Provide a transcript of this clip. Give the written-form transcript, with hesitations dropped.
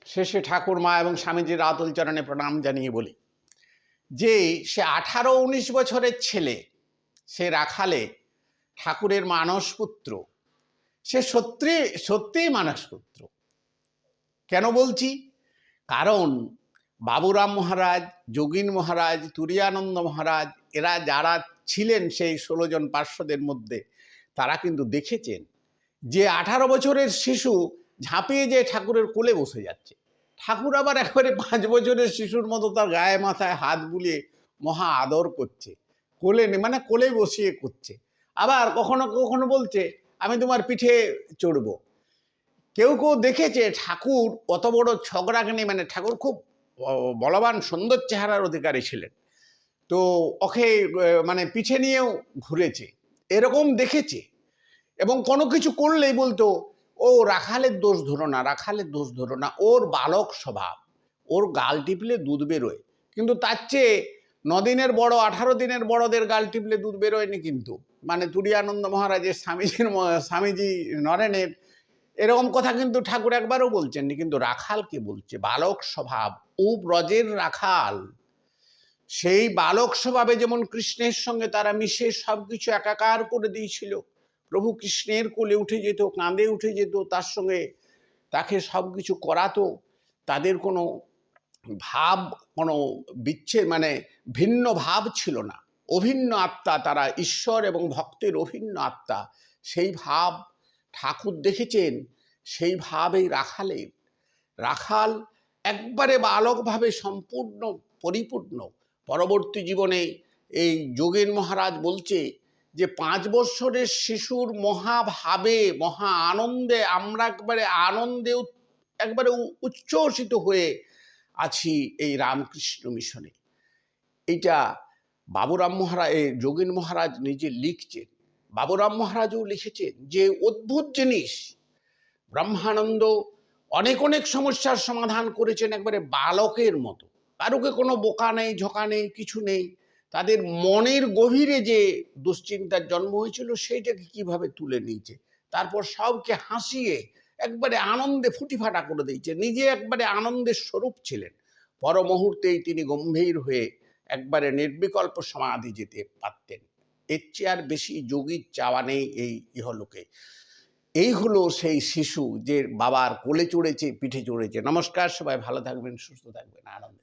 শেষে ঠাকুরমা এবং স্বামীজির আতুল চরণে প্রণাম জানিয়ে বলি যে সে 18-19 বছরের ছেলে, সে রাখালে ঠাকুরের মানসপুত্র, সে সত্যিই মানসপুত্র। কেন বলছি? কারণ বাবুরাম মহারাজ, যোগীন মহারাজ, তুরীয়ানন্দ মহারাজ এরা যারা ছিলেন সেই 16 জন পার্শ্বদের মধ্যে, তারা কিন্তু দেখেছেন যে 18 বছরের শিশু ঝাঁপিয়ে যে ঠাকুরের কোলে বসে যাচ্ছে। ঠাকুর আবার একবারে 5 বছরের শিশুর মতো তার গায়ে মাথায় হাত বুলিয়ে মহা আদর করছে, কোলে মানে কোলে বসিয়ে করছে। আবার কখনো কখনো বলছে আমি তোমার পিঠে চড়বো। কেউ কেউ দেখেছে ঠাকুর অত বড় ছগড়াগনি, মানে ঠাকুর খুব বলবান সুন্দর চেহারার অধিকারী ছিলেন, তো ওকে মানে পিঠে নিয়েও ঘুরেছে, এরকম দেখেছে। এবং কোনো কিছু করলেই বলতো ও রাখালের দোষ ধরো না, রাখালের দোষ ধরো না, ওর বালক স্বভাব, ওর গাল টিপলে দুধ বেরোয়। কিন্তু তার চেয়ে 9 দিনের বড় 18 দিনের বড়দের গাল টিপলে দুধ বেরোয়নি। কিন্তু মানে তুরীয়ানন্দ মহারাজের স্বামীজি নরেনের এরকম কথা কিন্তু ঠাকুর একবারও বলছেননি, কিন্তু রাখালকে বলছে বালক স্বভাব, ও ব্রজের রাখাল। সেই বালক স্বভাবে যেমন কৃষ্ণের সঙ্গে তারা মিশে সবকিছু একাকার করে দিয়েছিল। প্রভু কৃষ্ণের কোলে উঠে যেত, কাঁধে উঠে যেত, তার সঙ্গে তাকে সবকিছু করাতো। তাদের কোনো ভাব, কোনো বিচ্ছেদ মানে ভিন্ন ভাব ছিল না, অভিন্ন আত্মা তারা, ঈশ্বর এবং ভক্তের অভিন্ন আত্মা। সেই ভাব ঠাকুর দেখেছেন, সেই ভাবেই রাখাল একবারে বালকভাবে সম্পূর্ণ পরিপূর্ণ। পরবর্তী জীবনে এই যোগেন মহারাজ বলছে যে 5 বৎসরের শিশুর মহাভাবে মহা আনন্দে আমরা একবারে আনন্দে একবারে উচ্ছ্বসিত হয়ে আছি এই রামকৃষ্ণ মিশনে। এইটা বাবুরাম মহারাজ, যোগেন মহারাজ নিজে লিখছেন। বাবুরাম মহারাজও লিখেছেন যে অদ্ভুত জিনিস, ব্রহ্মানন্দ অনেক অনেক সমস্যার সমাধান করেছেন একবারে বালকের মতো। কারোকে কোনো বোকা নেই, ঝোঁকা নেই, কিছু নেই। তাদের মনের গভীরে যে দুশ্চিন্তার জন্ম হয়েছিল সেইটাকে কিভাবে তুলে নিয়েছে, তারপর সবকে হাসিয়ে একবারে আনন্দে ফুটিফাটা করে দিয়েছে। নিজে একবারে আনন্দের স্বরূপ ছিলেন। পর মুহূর্তেই তিনি গম্ভীর হয়ে একবারে নির্বিকল্প সমাধি যেতে পারতেন। এর চেয়ে আর বেশি যোগীর চাওয়া নেই এই ইহলোকে। এই হলো সেই শিশু যে বাবার কোলে চড়েছে, পিঠে চড়েছে। নমস্কার, সবাই ভালো থাকবেন, সুস্থ থাকবেন, আনন্দ